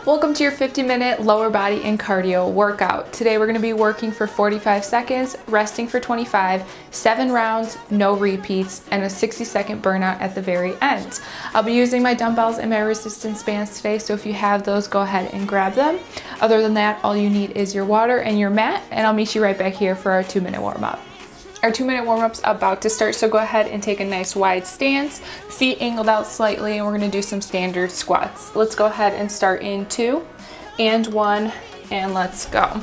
Welcome to your 50-minute lower body and cardio workout. Today we're going to be working for 45 seconds, resting for 25, 7 rounds, no repeats, and a 60-second burnout at the very end. I'll be using my dumbbells and my resistance bands today, so if you have those, go ahead and grab them. Other than that, all you need is your water and your mat, and I'll meet you right back here for our 2-minute warm-up. Our 2-minute warm-up's about to start, so go ahead and take a nice wide stance, feet angled out slightly, and we're gonna do some standard squats. Let's go ahead and start in 2 and 1, and let's go.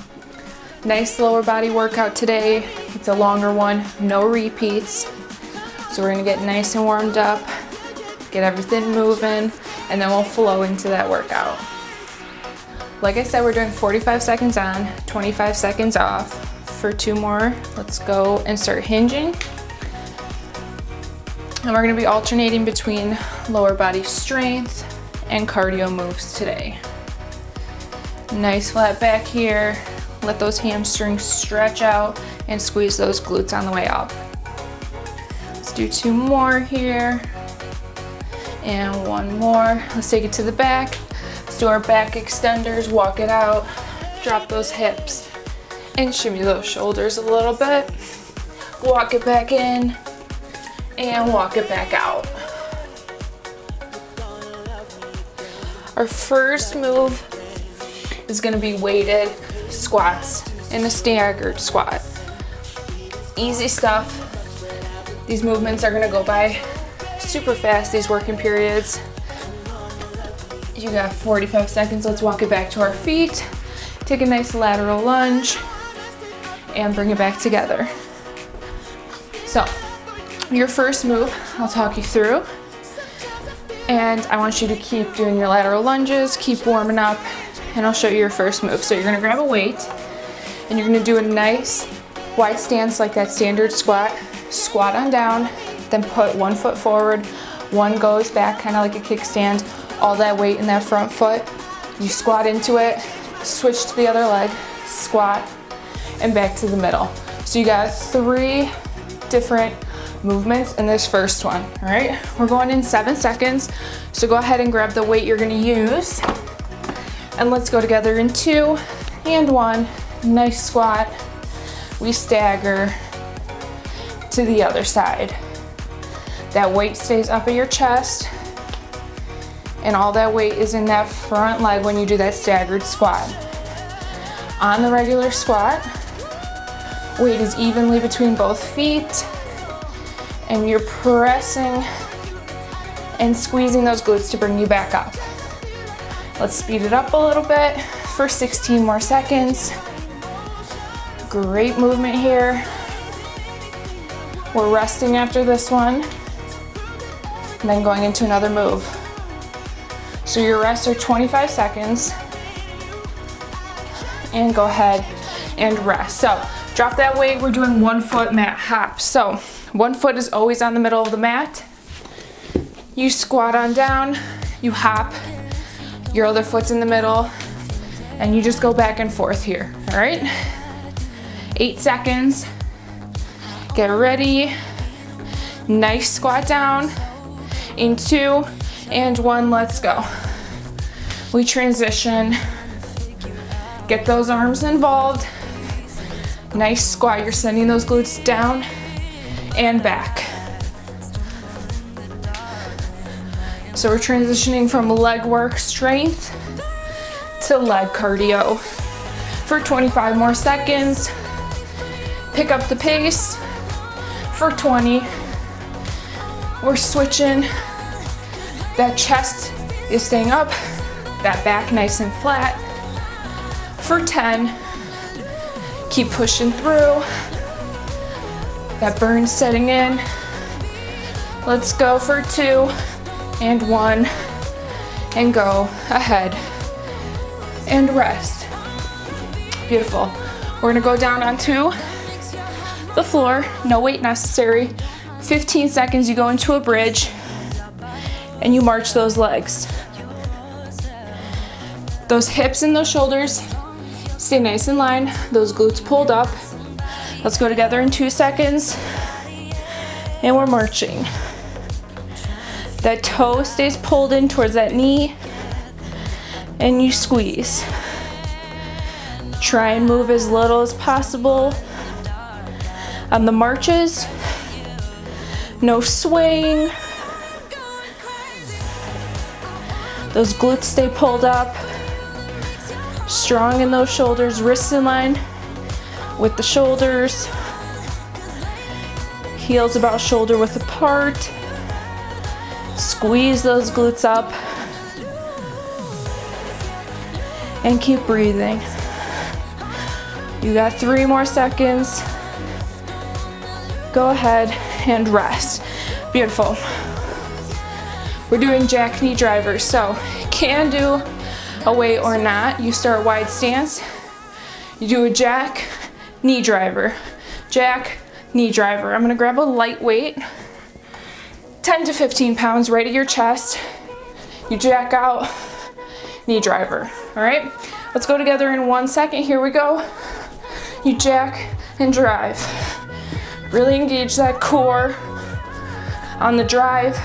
Nice lower body workout today. It's a longer one, no repeats. So we're gonna get nice and warmed up, get everything moving, and then we'll flow into that workout. Like I said, we're doing 45 seconds on, 25 seconds off. For 2 more, let's go and start hinging. And we're gonna be alternating between lower body strength and cardio moves today. Nice flat back here. Let those hamstrings stretch out and squeeze those glutes on the way up. Let's do 2 more here. And 1 more. Let's take it to the back. Let's do our back extenders, walk it out, drop those hips, and shimmy those shoulders a little bit. Walk it back in and walk it back out. Our first move is gonna be weighted squats in a staggered squat. Easy stuff. These movements are gonna go by super fast, these working periods. You got 45 seconds. Let's walk it back to our feet. Take a nice lateral lunge and bring it back together. So, your first move, I'll talk you through. And I want you to keep doing your lateral lunges, keep warming up, and I'll show you your first move. So you're gonna grab a weight, and you're gonna do a nice wide stance like that standard squat. Squat on down, then put 1 foot forward, 1 goes back, kind of like a kickstand. All that weight in that front foot. You squat into it, switch to the other leg, squat, and back to the middle. So you got 3 different movements in this first one, all right? We're going in 7 seconds, so go ahead and grab the weight you're gonna use, and let's go together in 2 and 1. Nice squat. We stagger to the other side. That weight stays up at your chest, and all that weight is in that front leg when you do that staggered squat. On the regular squat, weight is evenly between both feet, and you're pressing and squeezing those glutes to bring you back up. Let's speed it up a little bit for 16 more seconds. Great movement here. We're resting after this one, and then going into another move. So your rests are 25 seconds, and go ahead and rest. So drop that weight. We're doing 1 foot mat hop. So 1 foot is always on the middle of the mat. You squat on down, you hop, your other foot's in the middle, and you just go back and forth here, all right? 8 seconds. Get ready. Nice squat down in 2 and 1, let's go. We transition. Get those arms involved. Nice squat. You're sending those glutes down and back. So we're transitioning from leg work strength to leg cardio for 25 more seconds. Pick up the pace for 20. We're switching. That chest is staying up, that back nice and flat for 10. Keep pushing through. That burn setting in. Let's go for 2 and 1 and go ahead and rest. Beautiful. We're gonna go down onto the floor, no weight necessary. 15 seconds, you go into a bridge and you march those legs. Those hips and those shoulders stay nice in line, those glutes pulled up. Let's go together in 2 seconds, and we're marching. That toe stays pulled in towards that knee, and you squeeze. Try and move as little as possible on the marches. No swaying. Those glutes stay pulled up. Strong in those shoulders, wrists in line with the shoulders. Heels about shoulder width apart. Squeeze those glutes up. And keep breathing. You got 3 more seconds. Go ahead and rest. Beautiful. We're doing jack knee drivers, so can do a weight or not. You start wide stance. You do a jack knee driver. Jack knee driver. I'm gonna grab a light weight, 10 to 15 pounds right at your chest. You jack out, knee driver. All right, let's go together in 1 second. Here we go. You jack and drive. Really engage that core on the drive.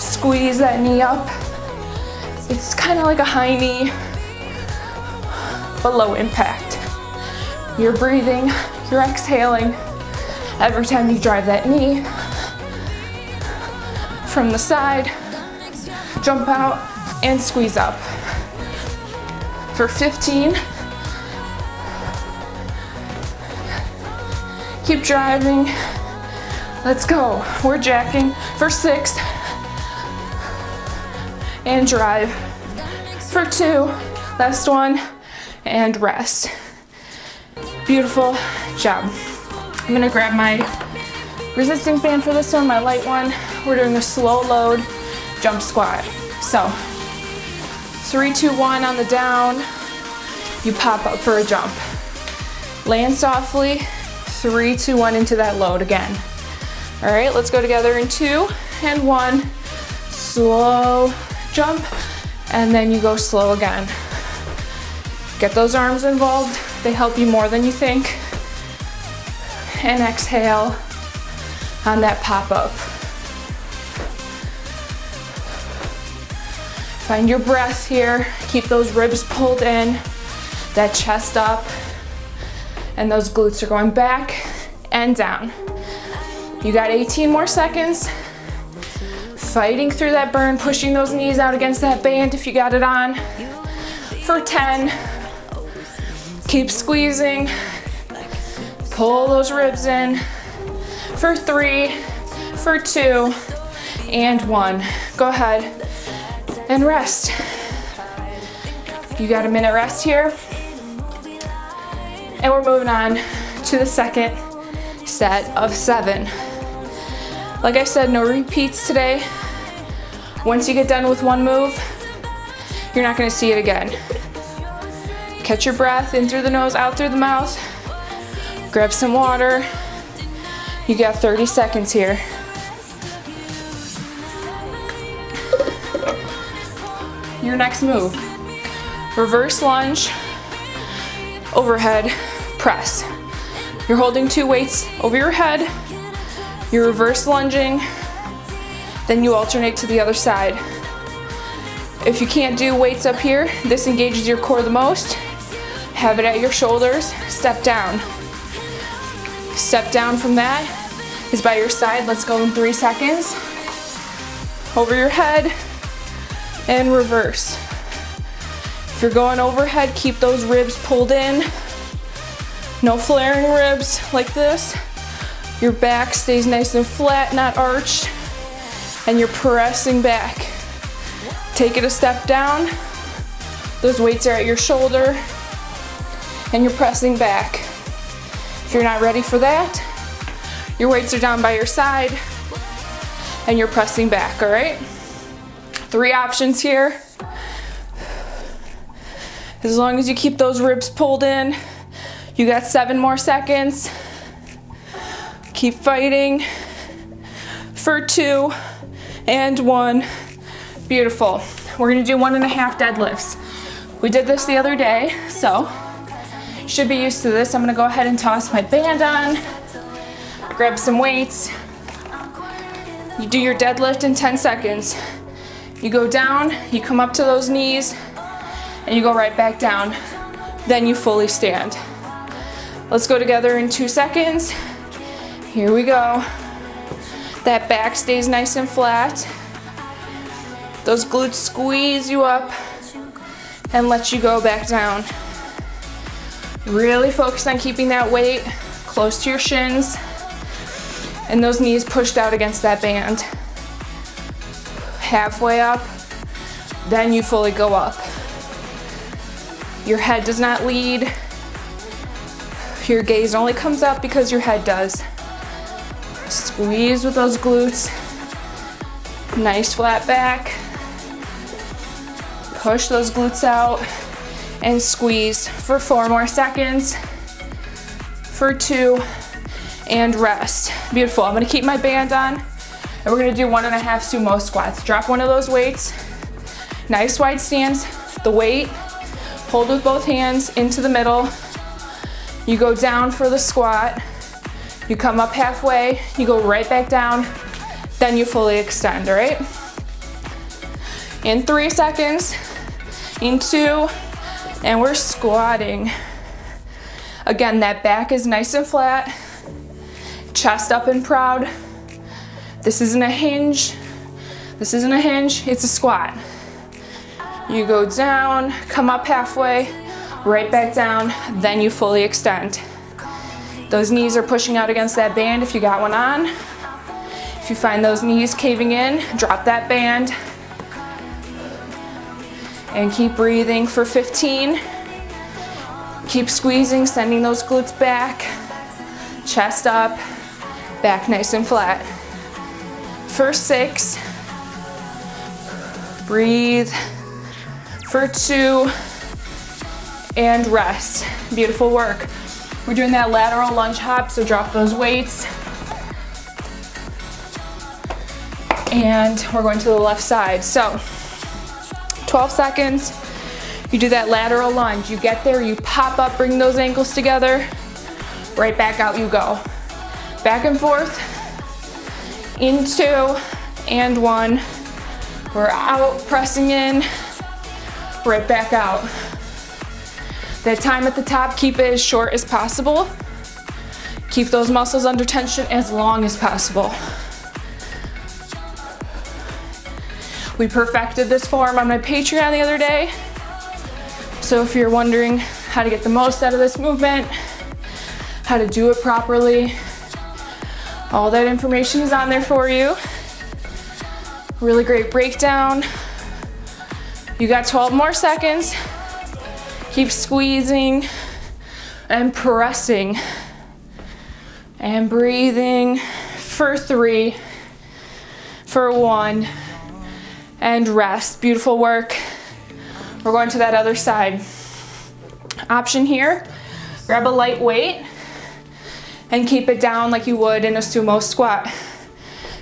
Squeeze that knee up. It's kind of like a high knee, but low impact. You're breathing, you're exhaling every time you drive that knee. From the side, jump out and squeeze up. For 15. Keep driving. Let's go. We're jacking for 6. And drive for 2. Last one. And rest. Beautiful job. I'm gonna grab my resisting band for this one, my light one. We're doing a slow load jump squat. So 3, 2, 1 on the down. You pop up for a jump. Land softly. 3, 2, 1 into that load again. All right, let's go together in 2 and 1. Slow jump, and then you go slow again. Get those arms involved. They help you more than you think. And exhale on that pop up. Find your breath here. Keep those ribs pulled in, that chest up, and those glutes are going back and down. You got 18 more seconds. Fighting through that burn, pushing those knees out against that band if you got it on. For 10. Keep squeezing. Pull those ribs in. For 3, for 2, and 1. Go ahead and rest. You got a minute rest here. And we're moving on to the second set of 7. Like I said, no repeats today. Once you get done with one move, you're not gonna see it again. Catch your breath in through the nose, out through the mouth. Grab some water. You got 30 seconds here. Your next move, reverse lunge, overhead press. You're holding 2 weights over your head. You're reverse lunging, then you alternate to the other side. If you can't do weights up here, this engages your core the most. Have it at your shoulders, step down. Step down from that is by your side. Let's go in 3 seconds. Over your head and reverse. If you're going overhead, keep those ribs pulled in. No flaring ribs like this. Your back stays nice and flat, not arched, and you're pressing back. Take it a step down. Those weights are at your shoulder, and you're pressing back. If you're not ready for that, your weights are down by your side, and you're pressing back, all right? 3 options here. As long as you keep those ribs pulled in, you got 7 more seconds. Keep fighting for 2 and 1. Beautiful. We're gonna do 1.5 deadlifts. We did this the other day, so you should be used to this. I'm gonna go ahead and toss my band on, grab some weights. You do your deadlift in 10 seconds. You go down, you come up to those knees, and you go right back down. Then you fully stand. Let's go together in 2 seconds. Here we go. That back stays nice and flat. Those glutes squeeze you up and let you go back down. Really focus on keeping that weight close to your shins and those knees pushed out against that band. Halfway up, then you fully go up. Your head does not lead. Your gaze only comes up because your head does. Squeeze with those glutes. Nice flat back. Push those glutes out and squeeze for 4 more seconds. For 2, and rest. Beautiful. I'm gonna keep my band on, and we're gonna do 1.5 sumo squats. Drop one of those weights. Nice wide stance. The weight, hold with both hands into the middle. You go down for the squat. You come up halfway, you go right back down, then you fully extend, all right? In 3 seconds, in 2, and we're squatting. Again, that back is nice and flat, chest up and proud. This isn't a hinge. This isn't a hinge, it's a squat. You go down, come up halfway, right back down, then you fully extend. Those knees are pushing out against that band if you got one on. If you find those knees caving in, drop that band. And keep breathing for 15. Keep squeezing, sending those glutes back. Chest up, back nice and flat. For 6. Breathe. For 2. And rest. Beautiful work. We're doing that lateral lunge hop, so drop those weights. And we're going to the left side. So 12 seconds, you do that lateral lunge. You get there, you pop up, bring those ankles together, right back out you go. Back and forth, in 2, and 1. We're out, pressing in, right back out. That time at the top, keep it as short as possible. Keep those muscles under tension as long as possible. We perfected this form on my Patreon the other day. So if you're wondering how to get the most out of this movement, how to do it properly, all that information is on there for you. Really great breakdown. You got 12 more seconds. Keep squeezing and pressing and breathing for 3, for 1, and rest. Beautiful work. We're going to that other side. Option here, grab a light weight and keep it down like you would in a sumo squat.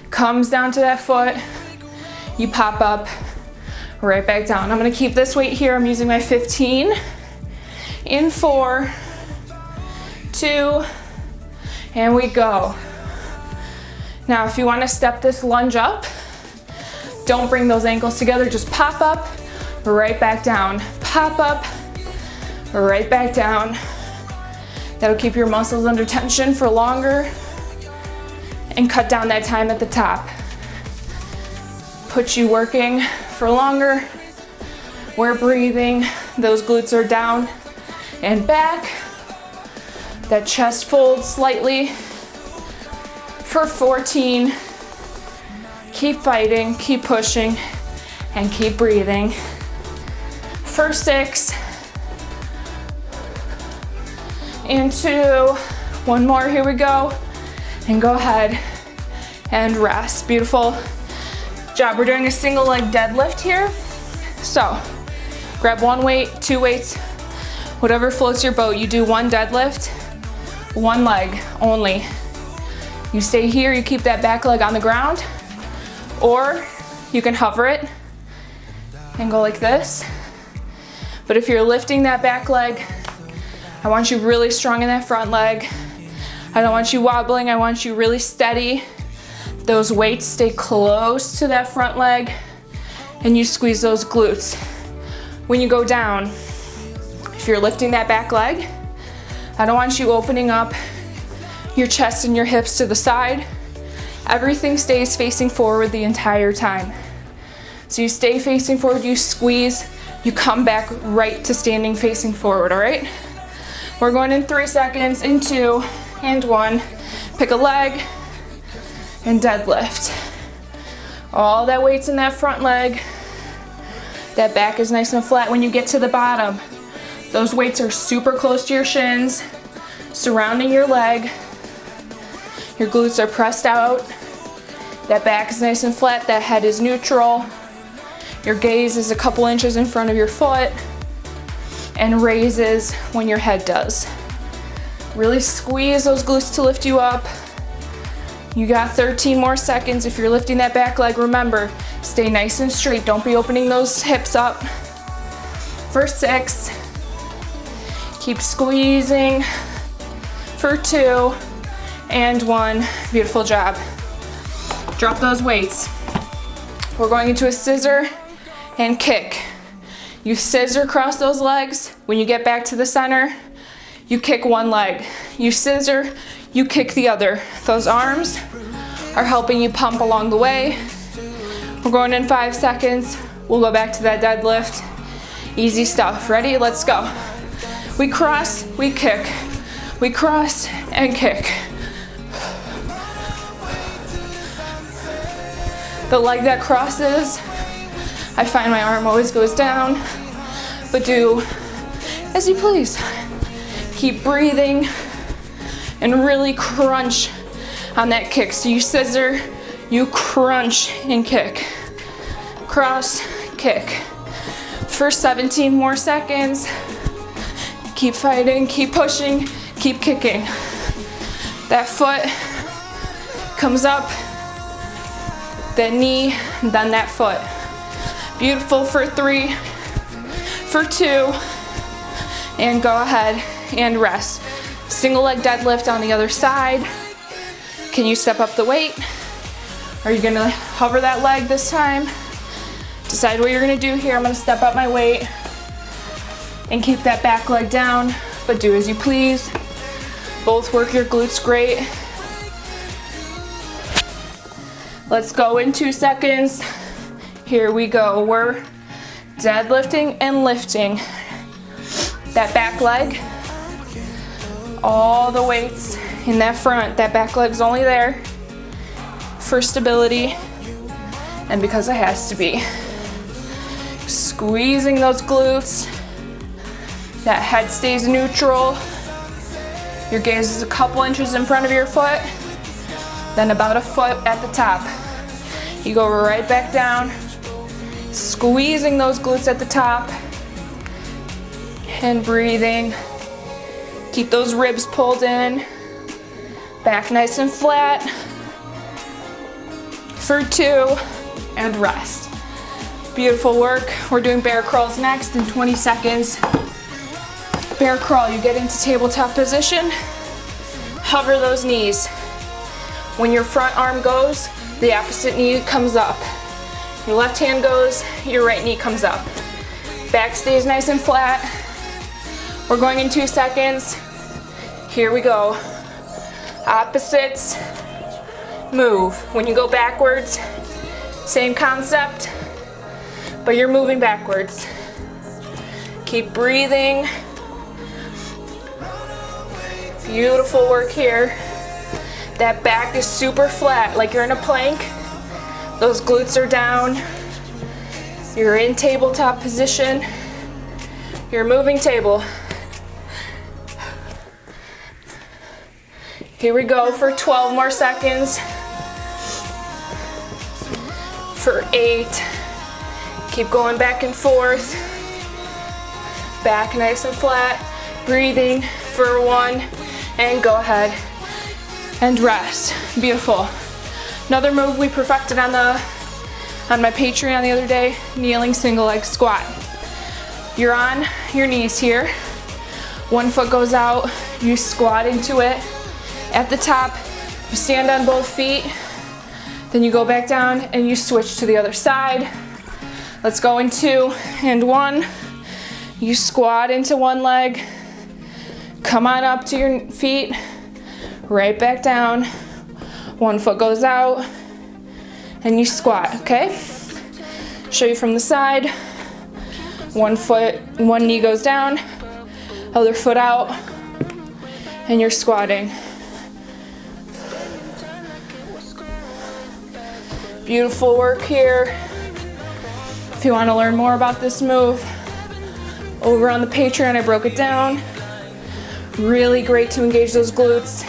Comes down to that foot, you pop up, right back down. I'm gonna keep this weight here. I'm using my 15. In 4, 2, and we go. Now, if you want to step this lunge up, don't bring those ankles together, just pop up, right back down. Pop up, right back down. That'll keep your muscles under tension for longer and cut down that time at the top. Put you working for longer. We're breathing, those glutes are down and back. That chest folds slightly. For 14. Keep fighting, keep pushing, and keep breathing. For 6. And 2. One more, here we go. And go ahead and rest. Beautiful job. We're doing a single leg deadlift here. So grab one weight, 2 weights, whatever floats your boat. You do 1 deadlift, 1 leg only. You stay here, you keep that back leg on the ground, or you can hover it and go like this. But if you're lifting that back leg, I want you really strong in that front leg. I don't want you wobbling, I want you really steady. Those weights stay close to that front leg and you squeeze those glutes. When you go down, if you're lifting that back leg, I don't want you opening up your chest and your hips to the side. Everything stays facing forward the entire time. So you stay facing forward, you squeeze, you come back right to standing facing forward, all right? We're going in 3 seconds, in 2, and 1. Pick a leg, and deadlift. All that weight's in that front leg. That back is nice and flat. When you get to the bottom, those weights are super close to your shins, surrounding your leg. Your glutes are pressed out. That back is nice and flat. That head is neutral. Your gaze is a couple inches in front of your foot and raises when your head does. Really squeeze those glutes to lift you up. You got 13 more seconds. If you're lifting that back leg, remember, stay nice and straight. Don't be opening those hips up. For 6. Keep squeezing. For 2 and 1. Beautiful job. Drop those weights. We're going into a scissor and kick. You scissor across those legs. When you get back to the center, you kick one leg. You scissor, you kick the other. Those arms are helping you pump along the way. We're going in 5 seconds. We'll go back to that deadlift. Easy stuff. Ready? Let's go. We cross, we kick. We cross and kick. The leg that crosses, I find my arm always goes down, but do as you please. Keep breathing and really crunch on that kick. So you scissor, you crunch and kick. Cross, kick. For 17 more seconds. Keep fighting, keep pushing, keep kicking. That foot comes up, that knee, then that foot. Beautiful. For 3, for 2, and go ahead and rest. Single leg deadlift on the other side. Can you step up the weight? Are you gonna hover that leg this time? Decide what you're gonna do here. I'm gonna step up my weight and keep that back leg down, but do as you please. Both work your glutes great. Let's go in 2 seconds. Here we go. We're deadlifting and lifting. That back leg, all the weights in that front. That back leg's only there for stability and because it has to be. Squeezing those glutes. That head stays neutral. Your gaze is a couple inches in front of your foot, then about a foot at the top. You go right back down, squeezing those glutes at the top and breathing. Keep those ribs pulled in, back nice and flat. For 2 and rest. Beautiful work. We're doing bear crawls next in 20 seconds. Bear crawl, you get into tabletop position, hover those knees. When your front arm goes, the opposite knee comes up. Your left hand goes, your right knee comes up. Back stays nice and flat. We're going in 2 seconds. Here we go. Opposites, move. When you go backwards, same concept, but you're moving backwards. Keep breathing. Beautiful work here. That back is super flat, like you're in a plank. Those glutes are down. You're in tabletop position. You're moving table. Here we go for 12 more seconds. For 8. Keep going back and forth. Back nice and flat. Breathing for 1. And go ahead and rest. Beautiful. Another move we perfected on my Patreon the other day, kneeling single leg squat. You're on your knees here. One foot goes out, you squat into it. At the top, you stand on both feet, then you go back down and you switch to the other side. Let's go in 2 and 1. You squat into one leg. Come on up to your feet. Right back down. One foot goes out. And you squat, okay? Show you from the side. One knee goes down. Other foot out. And you're squatting. Beautiful work here. If you want to learn more about this move, over on the Patreon I broke it down. Really great to engage those glutes.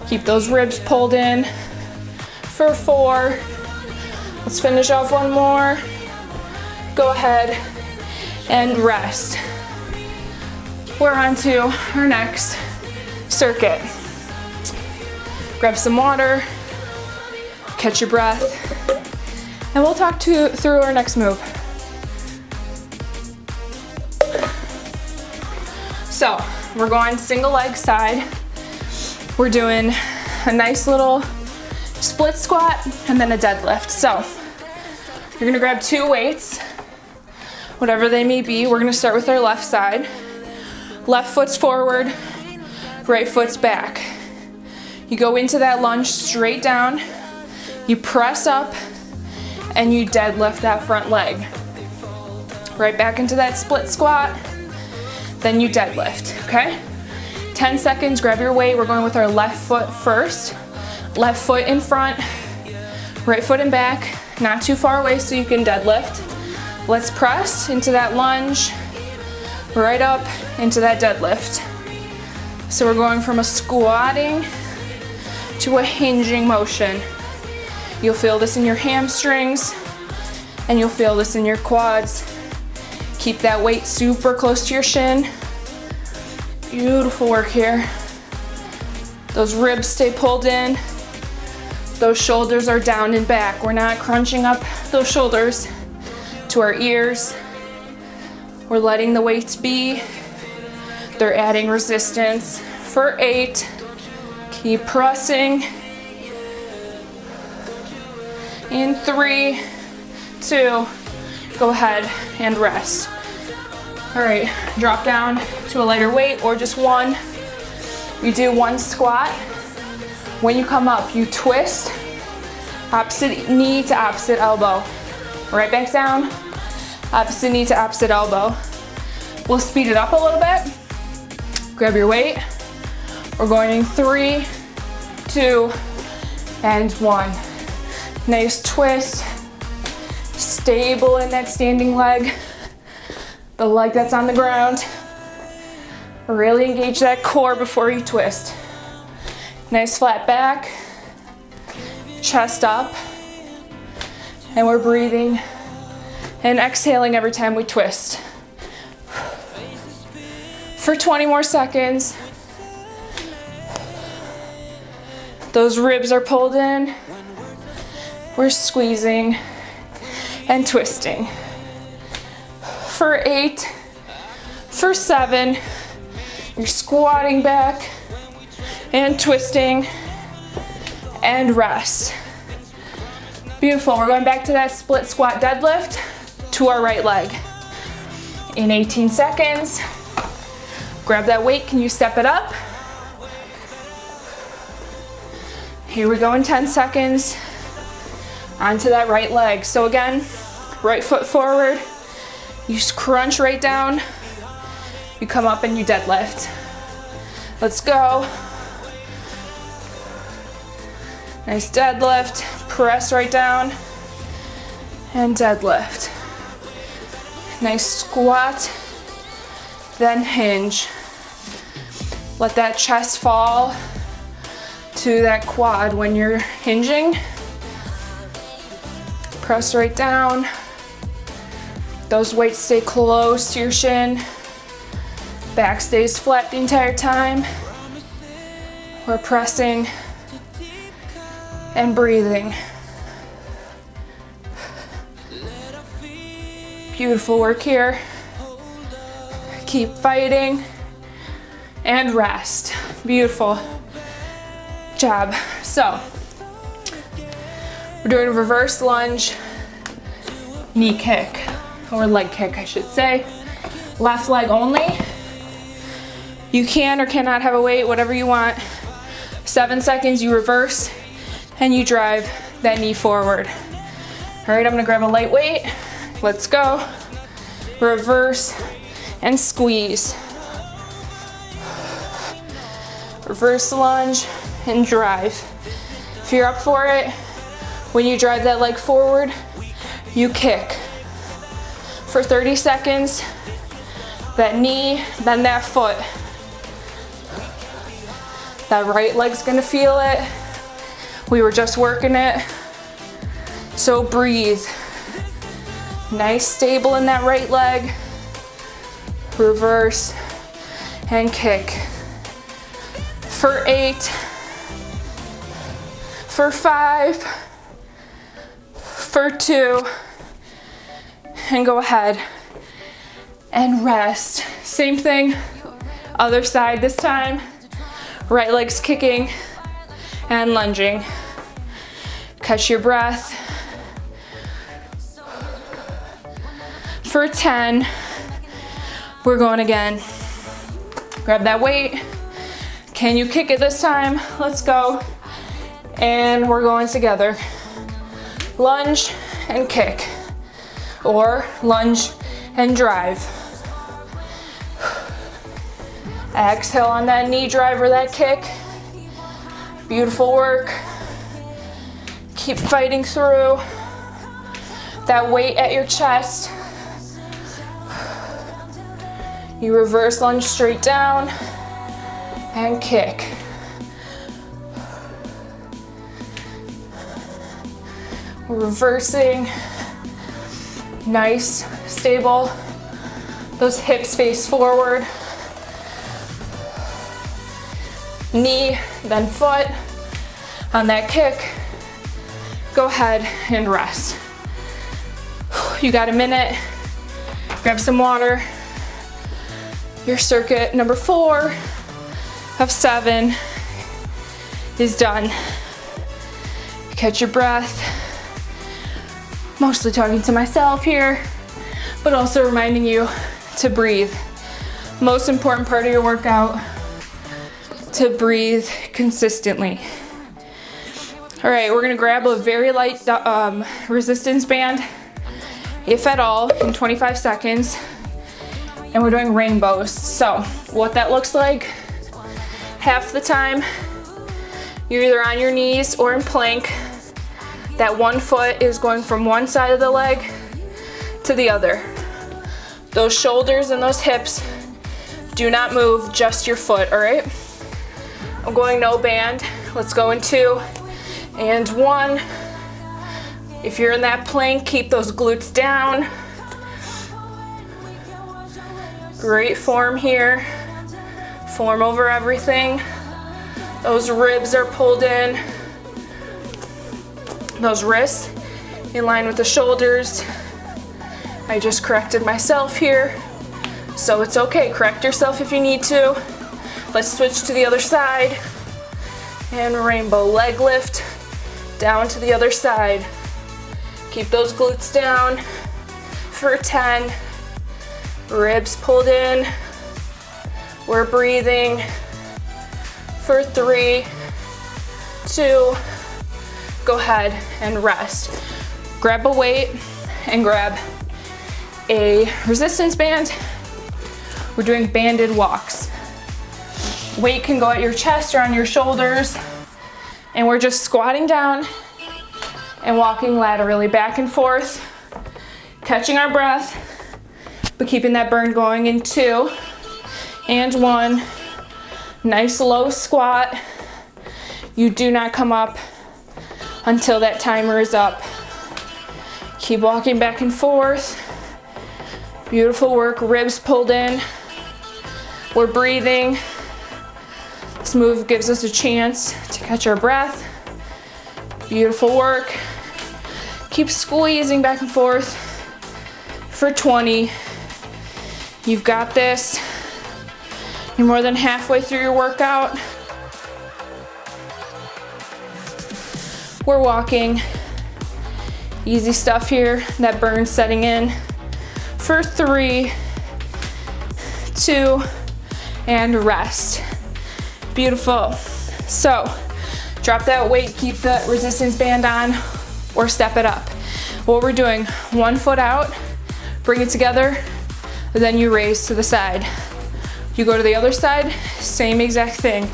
Keep those ribs pulled in for 4. Let's finish off one more. Go ahead and rest. We're on to our next circuit. Grab some water, catch your breath, and we'll talk through our next move. So, we're going single leg side. We're doing a nice little split squat and then a deadlift. So, you're gonna grab 2 weights, whatever they may be. We're gonna start with our left side. Left foot's forward, right foot's back. You go into that lunge straight down, you press up, and you deadlift that front leg. Right back into that split squat, then you deadlift, okay? 10 seconds, grab your weight. We're going with our left foot first. Left foot in front, right foot in back, not too far away so you can deadlift. Let's press into that lunge, right up into that deadlift. So we're going from a squatting to a hinging motion. You'll feel this in your hamstrings and you'll feel this in your quads. Keep that weight super close to your shin. Beautiful work here. Those ribs stay pulled in. Those shoulders are down and back. We're not crunching up those shoulders to our ears. We're letting the weights be. They're adding resistance. For 8, keep pressing. In 3, 2, go ahead and rest. All right, drop down to a lighter weight or just one. You do 1 squat. When you come up, you twist, opposite knee to opposite elbow. Right back down, opposite knee to opposite elbow. We'll speed it up a little bit. Grab your weight. We're going in 3, 2, and 1. Nice twist. Stable in that standing leg. The leg that's on the ground. Really engage that core before you twist. Nice flat back. Chest up. And we're breathing and exhaling every time we twist. For 20 more seconds. Those ribs are pulled in. We're squeezing and twisting. For 8, for 7, you're squatting back and twisting and rest. Beautiful, we're going back to that split squat deadlift to our right leg. In 18 seconds, grab that weight, can you step it up? Here we go in 10 seconds, onto that right leg. So again, right foot forward, you crunch right down, you come up and you deadlift. Let's go. Nice deadlift, press right down, and deadlift. Nice squat, then hinge. Let that chest fall to that quad when you're hinging. Press right down. Those weights stay close to your shin. Back stays flat the entire time. We're pressing and breathing. Beautiful work here. Keep fighting and rest. Beautiful job. So, we're doing a reverse lunge knee kick, or leg kick, I should say. Left leg only. You can or cannot have a weight, whatever you want. 7 seconds, you reverse, and you drive that knee forward. All right, I'm gonna grab a light weight. Let's go. Reverse and squeeze. Reverse lunge and drive. If you're up for it, when you drive that leg forward, you kick. For 30 seconds, that knee, then that foot. That right leg's gonna feel it. We were just working it. So breathe. Nice, stable in that right leg. Reverse and kick. For 8, for 5, for 2, and go ahead and rest. Same thing, other side this time. Right leg's kicking and lunging. Catch your breath. For 10, we're going again. Grab that weight. Can you kick it this time? Let's go. And we're going together. Lunge and kick. Or lunge and drive. Exhale on that knee drive or that kick. Beautiful work. Keep fighting through. That weight at your chest. You reverse lunge straight down and kick. Reversing. Nice, stable. Those hips face forward. Knee, then foot. On that kick, go ahead and rest. You got a minute. Grab some water. Your circuit number 4 of 7 is done. Catch your breath. Mostly talking to myself here, but also reminding you to breathe. Most important part of your workout, to breathe consistently. All right, we're gonna grab a very light resistance band, if at all, in 25 seconds. And we're doing rainbows. So what that looks like, half the time, you're either on your knees or in plank. That one foot is going from one side of the leg to the other. Those shoulders and those hips do not move, just your foot, all right? I'm going no band. Let's go in 2 and 1. If you're in that plank, keep those glutes down. Great form here. Form over everything. Those ribs are pulled in. Those wrists in line with the shoulders. I just corrected myself here, so it's okay. Correct yourself if you need to. Let's switch to the other side. And rainbow leg lift down to the other side. Keep those glutes down for 10. Ribs pulled in. We're breathing for 3, 2, go ahead and rest. Grab a weight and grab a resistance band. We're doing banded walks. Weight can go at your chest or on your shoulders. And we're just squatting down and walking laterally back and forth, catching our breath, but keeping that burn going in 2 and 1. Nice low squat. You do not come up until that timer is up. Keep walking back and forth. Beautiful work, ribs pulled in. We're breathing. This move gives us a chance to catch our breath. Beautiful work. Keep squeezing back and forth for 20. You've got this. You're more than halfway through your workout. We're walking Easy stuff here. That burn setting in for 3, 2, and rest. Beautiful. So drop that weight, keep the resistance band on, or step it up. What we're doing, 1 foot out, bring it together, and then you raise to the side. You go to the other side, same exact thing.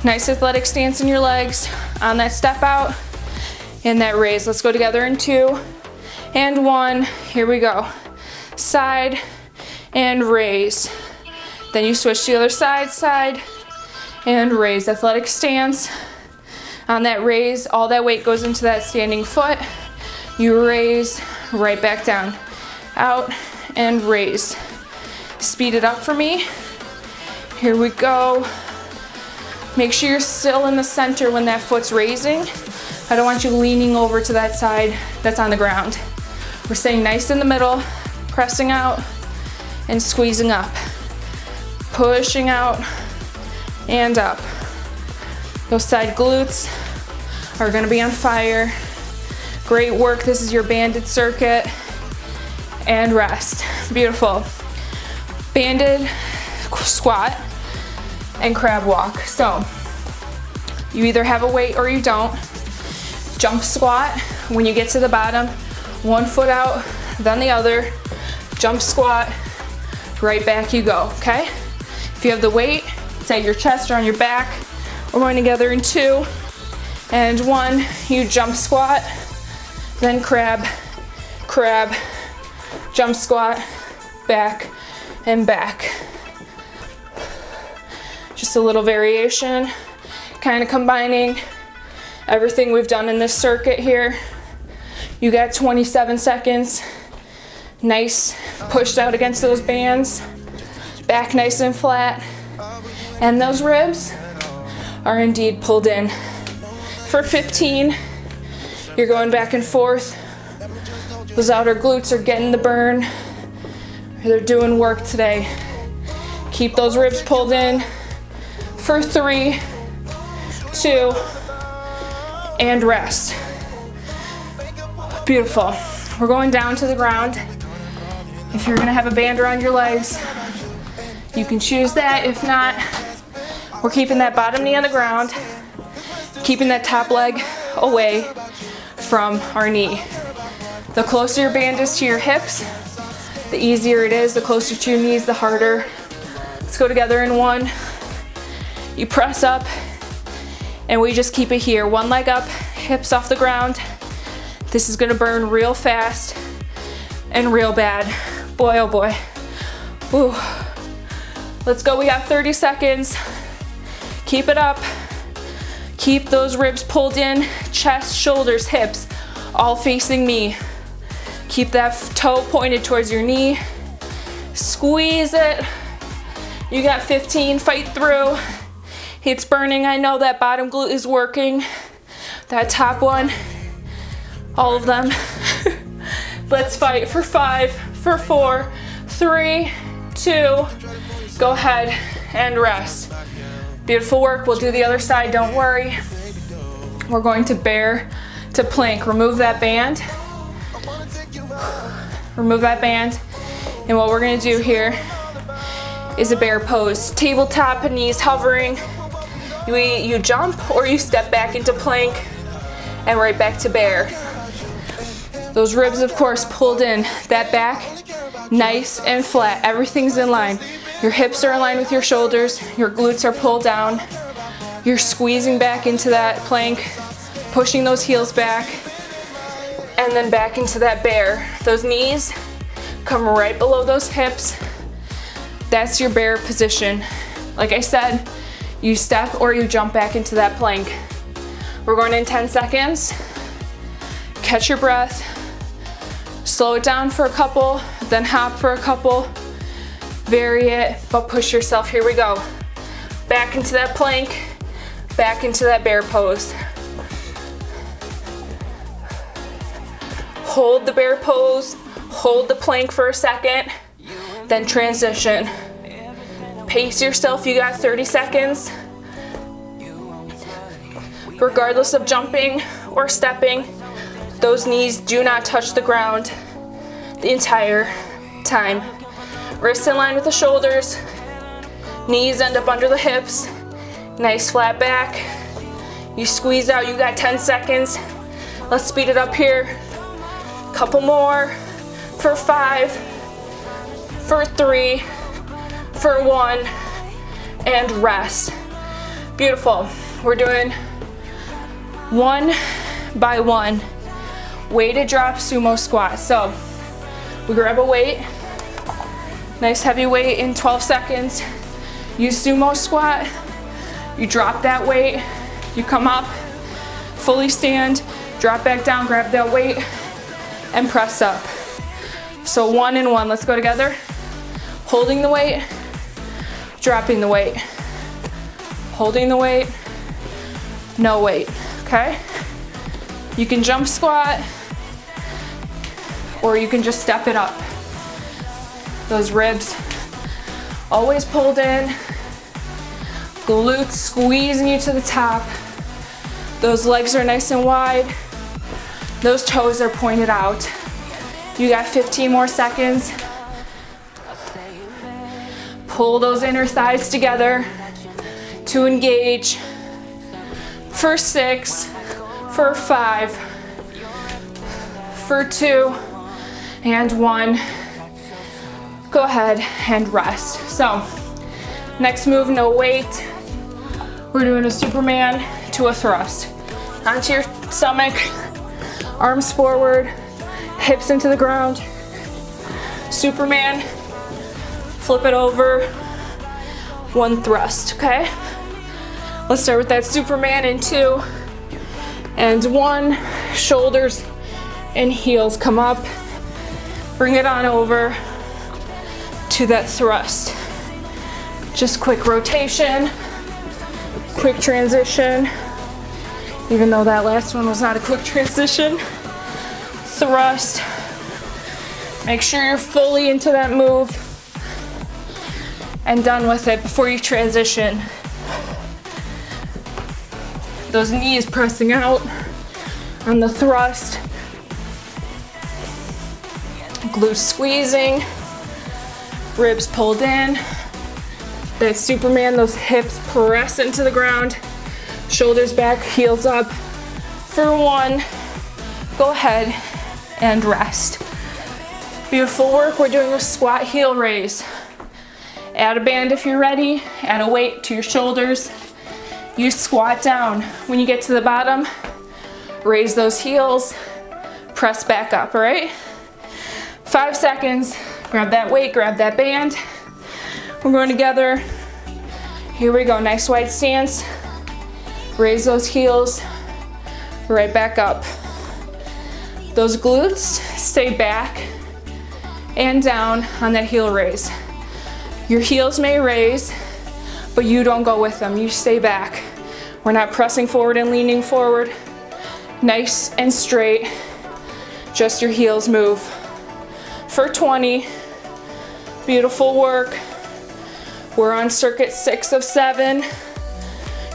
Nice athletic stance in your legs on that step out and that raise. Let's go together in 2 and 1. Here we go. Side and raise. Then you switch to the other side, side and raise. Athletic stance. On that raise, all that weight goes into that standing foot. You raise right back down. Out and raise. Speed it up for me. Here we go. Make sure you're still in the center when that foot's raising. I don't want you leaning over to that side that's on the ground. We're staying nice in the middle, pressing out and squeezing up. Pushing out and up. Those side glutes are gonna be on fire. Great work, this is your banded circuit. And rest, beautiful. Banded squat and crab walk. So you either have a weight or you don't. Jump squat, when you get to the bottom, 1 foot out, then the other. Jump squat, right back you go, okay? If you have the weight, it's at your chest or on your back. We're going together in 2 and 1. You jump squat, then crab, crab, jump squat, back and back. Just a little variation, kind of combining everything we've done in this circuit here. You got 27 seconds. Nice, pushed out against those bands. Back nice and flat. And those ribs are indeed pulled in. For 15, you're going back and forth. Those outer glutes are getting the burn. They're doing work today. Keep those ribs pulled in. For 3, 2, and rest. Beautiful. We're going down to the ground. If you're gonna have a band around your legs, you can choose that. If not, we're keeping that bottom knee on the ground, keeping that top leg away from our knee. The closer your band is to your hips, the easier it is. The closer to your knees, the harder. Let's go together in 1. You press up, and we just keep it here. 1 leg up, hips off the ground. This is gonna burn real fast and real bad. Boy, oh boy. Ooh. Let's go, we got 30 seconds. Keep it up. Keep those ribs pulled in, chest, shoulders, hips, all facing me. Keep that toe pointed towards your knee. Squeeze it. You got 15, fight through. It's burning, I know that bottom glute is working. That top one, all of them. Let's fight for 5, for 4, 3, 2, go ahead and rest. Beautiful work, we'll do the other side, don't worry. We're going to bear to plank. Remove that band. Remove that band. And what we're gonna do here is a bear pose. Tabletop, knees hovering. You jump or you step back into plank and right back to bear. Those ribs, of course, pulled in. That back, nice and flat. Everything's in line. Your hips are in line with your shoulders. Your glutes are pulled down. You're squeezing back into that plank, pushing those heels back, and then back into that bear. Those knees come right below those hips. That's your bear position. Like I said, you step or you jump back into that plank. We're going in 10 seconds. Catch your breath. Slow it down for a couple, then hop for a couple. Vary it, but push yourself. Here we go. Back into that plank, back into that bear pose. Hold the bear pose, hold the plank for a second, then transition. Pace yourself, you got 30 seconds. Regardless of jumping or stepping, Those knees do not touch the ground the entire time. Wrists in line with the shoulders. Knees end up under the hips. Nice flat back. You squeeze out, you got 10 seconds. Let's speed it up here. Couple more for 5, for 3, for 1, and rest. Beautiful. We're doing 1 by 1 weighted drop sumo squat. So we grab a weight, nice heavy weight in 12 seconds. You sumo squat, you drop that weight, you come up, fully stand, drop back down, grab that weight, and press up. So 1 and 1, let's go together. Holding the weight, dropping the weight. Holding the weight, no weight, okay? You can jump squat, or you can just step it up. Those ribs always pulled in, glutes squeezing you to the top. Those legs are nice and wide. Those toes are pointed out. You got 15 more seconds. Pull those inner thighs together to engage. For 6, for 5, for 2, and 1. Go ahead and rest. So, next move, no weight. We're doing a Superman to a thrust. Onto your stomach, arms forward, hips into the ground. Superman, flip it over, 1 thrust, okay? Let's start with that Superman in 2 and 1. Shoulders and heels come up. Bring it on over to that thrust. Just quick rotation, quick transition. Even though that last one was not a quick transition. Thrust. Make sure you're fully into that move and done with it before you transition. Those knees pressing out on the thrust. Glutes squeezing, ribs pulled in. That Superman, those hips press into the ground. Shoulders back, heels up. For 1, go ahead and rest. Beautiful work. We're doing a squat heel raise. Add a band if you're ready. Add a weight to your shoulders. You squat down. When you get to the bottom, raise those heels, press back up, all right? 5 seconds. Grab that weight, grab that band. We're going together. Here we go. Nice wide stance. Raise those heels, right back up. Those glutes stay back and down on that heel raise. Your heels may raise, but you don't go with them. You stay back. We're not pressing forward and leaning forward. Nice and straight. Just your heels move. For 20. Beautiful work. We're on circuit 6 of 7.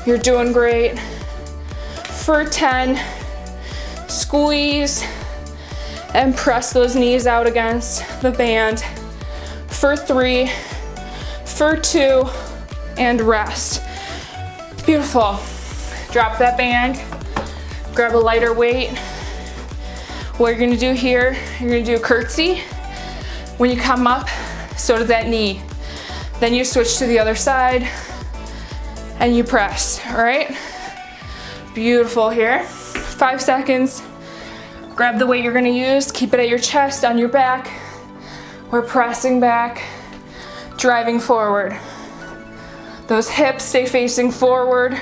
You're doing great. For 10. Squeeze and press those knees out against the band. For 3. For 2. And rest. Beautiful. Drop that band. Grab a lighter weight. What you're gonna do here, you're gonna do a curtsy. When you come up, so does that knee. Then you switch to the other side and you press, all right? Beautiful here. 5 seconds. Grab the weight you're gonna use, keep it at your chest, on your back. We're pressing back, driving forward. Those hips stay facing forward.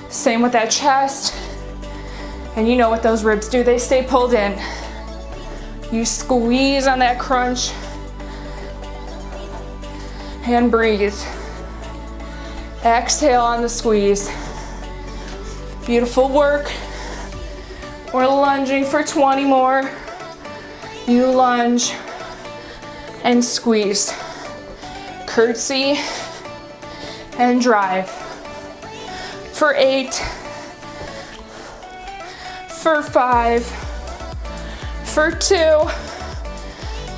Same with that chest. And you know what those ribs do, they stay pulled in. You squeeze on that crunch and breathe. Exhale on the squeeze. Beautiful work. We're lunging for 20 more. You lunge and squeeze. Curtsy and drive. For 8. For 5. for 2,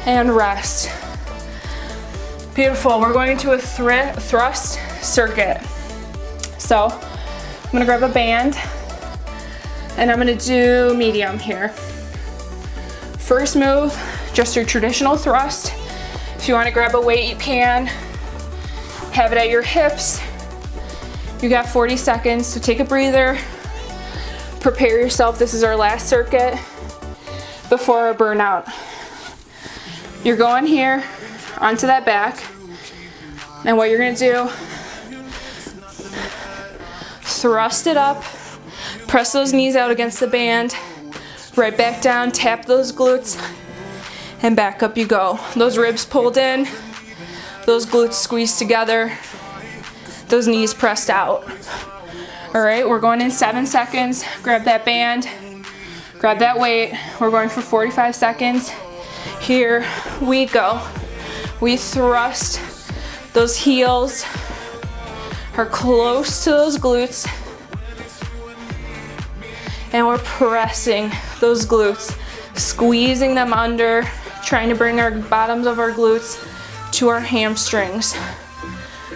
and rest. Beautiful. We're going into a thrust circuit. So I'm gonna grab a band and I'm gonna do medium here. First move, just your traditional thrust. If you wanna grab a weight, you can. Have it at your hips. You got 40 seconds, so take a breather. Prepare yourself. This is our last circuit before our burnout. You're going here onto that back, and what you're gonna do, thrust it up, press those knees out against the band, right back down, tap those glutes, and back up you go. Those ribs pulled in, those glutes squeezed together, those knees pressed out. All right, we're going in 7 seconds. Grab that band, grab that weight. We're going for 45 seconds. Here we go. We thrust. Those heels are close to those glutes. And we're pressing those glutes, squeezing them under, trying to bring our bottoms of our glutes to our hamstrings.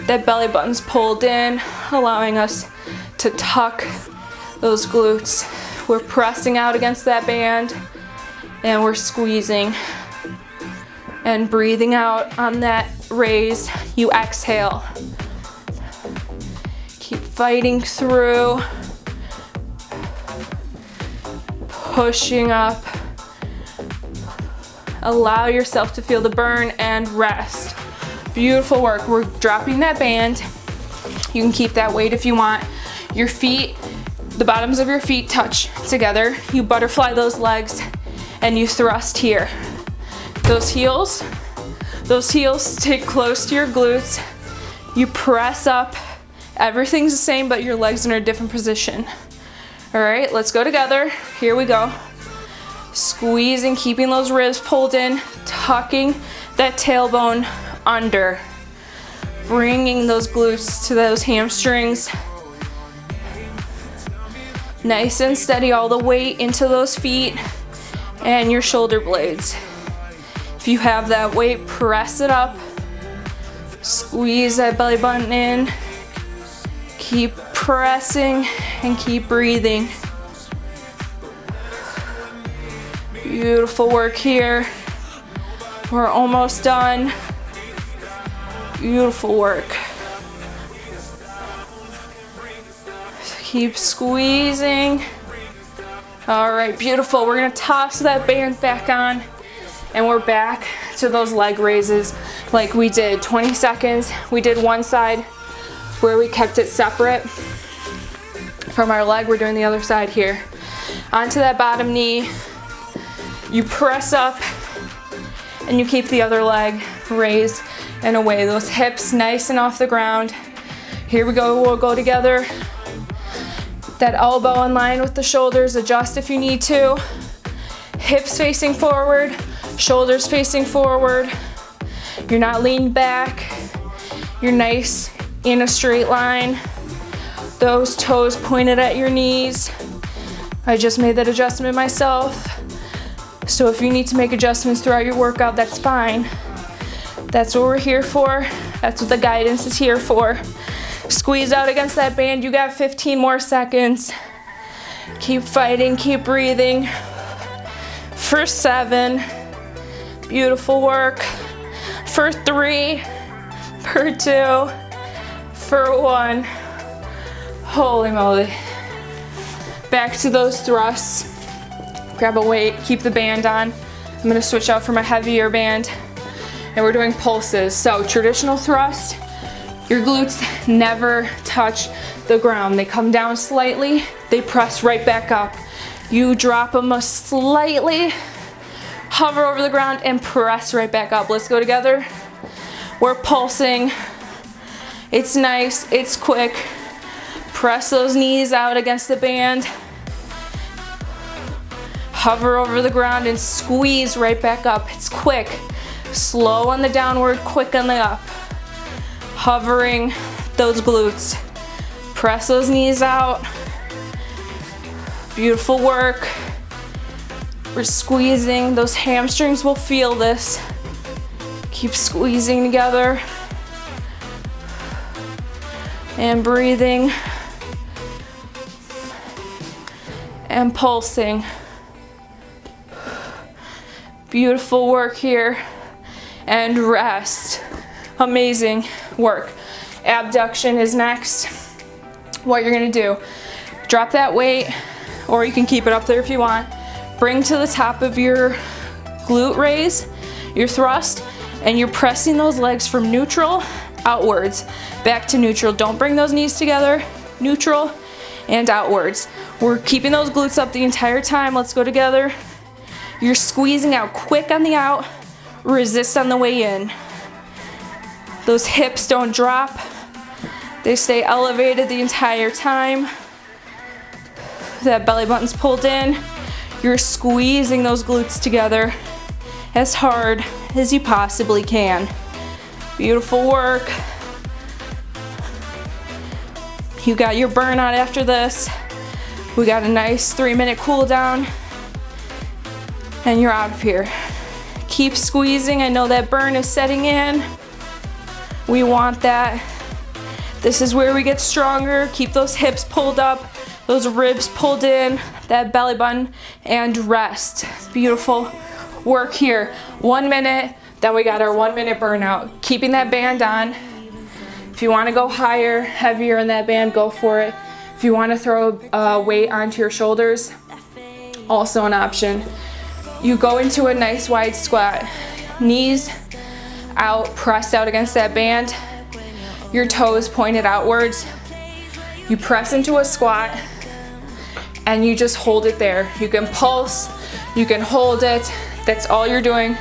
That belly button's pulled in, allowing us to tuck those glutes. We're pressing out against that band and we're squeezing and breathing out on that raise. You exhale. Keep fighting through, pushing up. Allow yourself to feel the burn and rest. Beautiful work. We're dropping that band. You can keep that weight if you want. Your feet, the bottoms of your feet touch together. You butterfly those legs and you thrust here. Those heels stay close to your glutes. You press up. Everything's the same, but your legs are in a different position. All right, let's go together. Here we go. Squeezing, keeping those ribs pulled in, tucking that tailbone under. Bringing those glutes to those hamstrings. Nice and steady, all the weight into those feet and your shoulder blades. If you have that weight, press it up. Squeeze that belly button in. Keep pressing and keep breathing. Beautiful work here. We're almost done. Beautiful work. Keep squeezing. All right, beautiful. We're gonna toss that band back on and we're back to those leg raises like we did. 20 seconds. We did one side where we kept it separate from our leg. We're doing the other side here. Onto that bottom knee. You press up and you keep the other leg raised and away. Those hips nice and off the ground. Here we go, we'll go together. That elbow in line with the shoulders, adjust if you need to. Hips facing forward, shoulders facing forward. You're not leaned back. You're nice in a straight line. Those toes pointed at your knees. I just made that adjustment myself. So if you need to make adjustments throughout your workout, that's fine. That's what we're here for. That's what the guidance is here for. Squeeze out against that band. You got 15 more seconds. Keep fighting, keep breathing. For 7, beautiful work. For 3, for 2, for 1. Holy moly. Back to those thrusts. Grab a weight, keep the band on. I'm gonna switch out for my heavier band. And we're doing pulses. So traditional thrust, your glutes never touch the ground. They come down slightly, they press right back up. You drop them slightly, hover over the ground and press right back up. Let's go together. We're pulsing. It's nice, it's quick. Press those knees out against the band. Hover over the ground and squeeze right back up. It's quick. Slow on the downward, quick on the up. Hovering those glutes. Press those knees out. Beautiful work. We're squeezing. Those hamstrings will feel this. Keep squeezing together. And breathing. And pulsing. Beautiful work here. And rest. Amazing work. Abduction is next. What you're gonna do, drop that weight, or you can keep it up there if you want. Bring to the top of your glute raise, your thrust, and you're pressing those legs from neutral outwards, back to neutral. Don't bring those knees together, neutral and outwards. We're keeping those glutes up the entire time. Let's go together. You're squeezing out quick on the out, resist on the way in. Those hips don't drop. They stay elevated the entire time. That belly button's pulled in. You're squeezing those glutes together as hard as you possibly can. Beautiful work. You got your burnout after this. We got a nice 3-minute cool down. And you're out of here. Keep squeezing. I know that burn is setting in. We want that. This is where we get stronger. Keep those hips pulled up, those ribs pulled in, that belly button, and rest. Beautiful work here. 1 minute, then we got our 1-minute burnout. Keeping that band on. If you want to go higher, heavier in that band, go for it. If you want to throw a weight onto your shoulders, also an option. You go into a nice wide squat. Knees out, pressed out against that band. Your toes pointed outwards. You press into a squat and you just hold it there. You can pulse, you can hold it. That's all you're doing.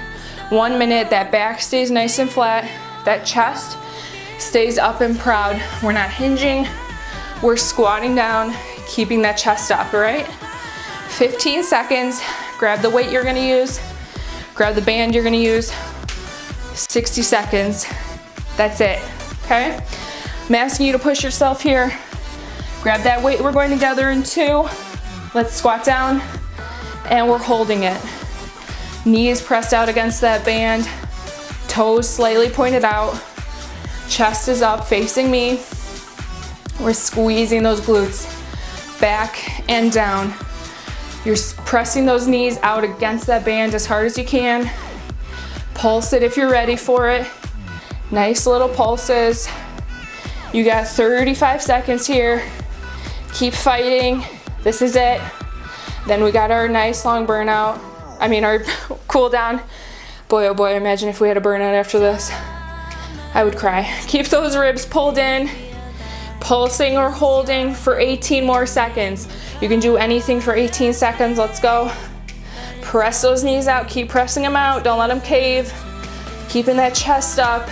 1 minute, that back stays nice and flat. That chest stays up and proud. We're not hinging, we're squatting down, keeping that chest up, all right? 15 seconds, grab the weight you're gonna use, grab the band you're gonna use. 60 seconds, that's it. Okay, I'm asking you to push yourself here. Grab that weight we're going together in 2. Let's squat down and we're holding it. Knees pressed out against that band. Toes slightly pointed out. Chest is up facing me. We're squeezing those glutes back and down. You're pressing those knees out against that band as hard as you can. Pulse it if you're ready for it. Nice little pulses. You got 35 seconds here. Keep fighting. This is it. Then we got our nice long burnout. Our cool down. Boy, oh boy, imagine if we had a burnout after this. I would cry. Keep those ribs pulled in. Pulsing or holding for 18 more seconds. You can do anything for 18 seconds. Let's go. Press those knees out. Keep pressing them out. Don't let them cave. Keeping that chest up.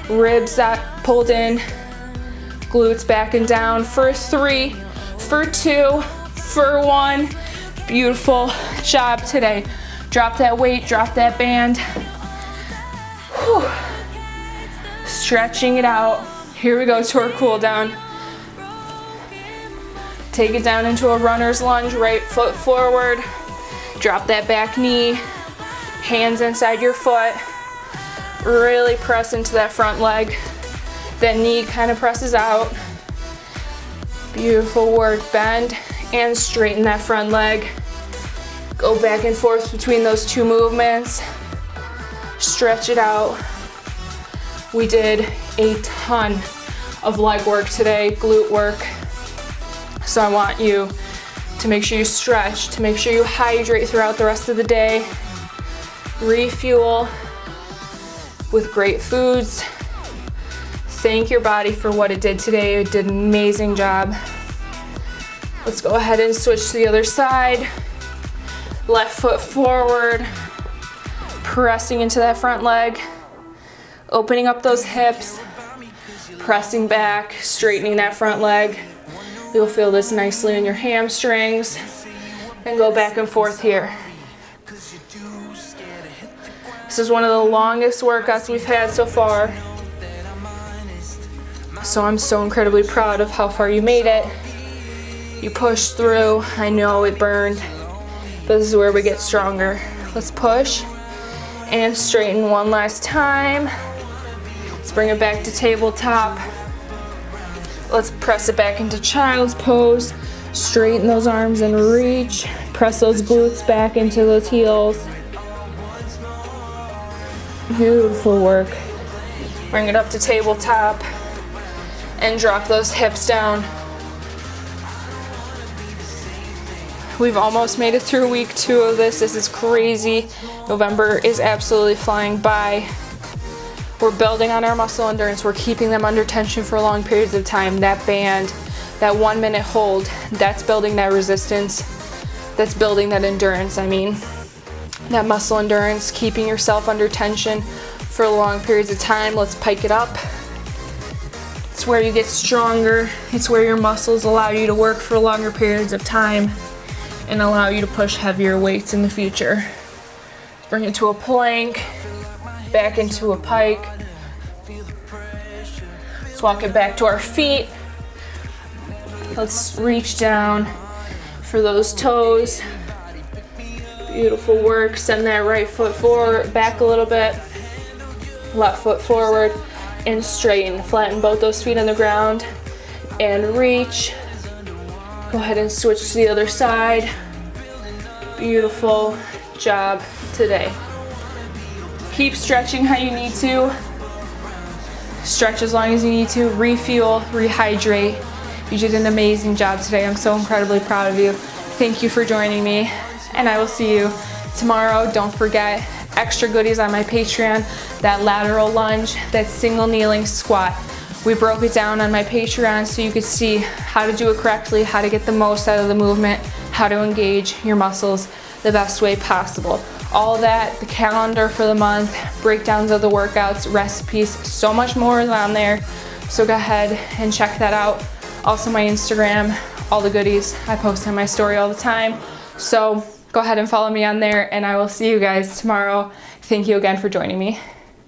Ribs that pulled in, glutes back and down for 3, for 2, for 1. Beautiful job today. Drop that weight, drop that band. Whew. Stretching it out. Here we go to our cool down. Take it down into a runner's lunge, right foot forward. Drop that back knee, hands inside your foot. Really press into that front leg. That knee kind of presses out. Beautiful work. Bend and straighten that front leg. Go back and forth between those 2 movements. Stretch it out. We did a ton of leg work today, glute work. So I want you to make sure you stretch, to make sure you hydrate throughout the rest of the day. Refuel with great foods. Thank your body for what it did today. It did an amazing job. Let's go ahead and switch to the other side. Left foot forward, pressing into that front leg, opening up those hips, pressing back, straightening that front leg. You'll feel this nicely in your hamstrings. And go back and forth here. This is one of the longest workouts we've had so far. So I'm so incredibly proud of how far you made it. You pushed through. I know it burned. This is where we get stronger. Let's push and straighten one last time. Let's bring it back to tabletop. Let's press it back into child's pose. Straighten those arms and reach. Press those glutes back into those heels. Beautiful work. Bring it up to tabletop and drop those hips down. We've almost made it through week 2 of this. This is crazy. November is absolutely flying by. We're building on our muscle endurance. We're keeping them under tension for long periods of time. That band, that 1 minute hold, that's building that resistance. That's building that endurance. I mean, that muscle endurance, keeping yourself under tension for long periods of time. Let's pike it up. It's where you get stronger. It's where your muscles allow you to work for longer periods of time and allow you to push heavier weights in the future. Bring it to a plank, back into a pike. Let's walk it back to our feet. Let's reach down for those toes. Beautiful work. Send that right foot forward, back a little bit. Left foot forward and straighten. Flatten both those feet on the ground and reach. Go ahead and switch to the other side. Beautiful job today. Keep stretching how you need to. Stretch as long as you need to. Refuel, rehydrate. You did an amazing job today. I'm so incredibly proud of you. Thank you for joining me, and I will see you tomorrow. Don't forget, extra goodies on my Patreon, that lateral lunge, that single kneeling squat. We broke it down on my Patreon so you could see how to do it correctly, how to get the most out of the movement, how to engage your muscles the best way possible. All of that, the calendar for the month, breakdowns of the workouts, recipes, so much more is on there. So go ahead and check that out. Also my Instagram, all the goodies. I post on my story all the time. So go ahead and follow me on there, and I will see you guys tomorrow. Thank you again for joining me.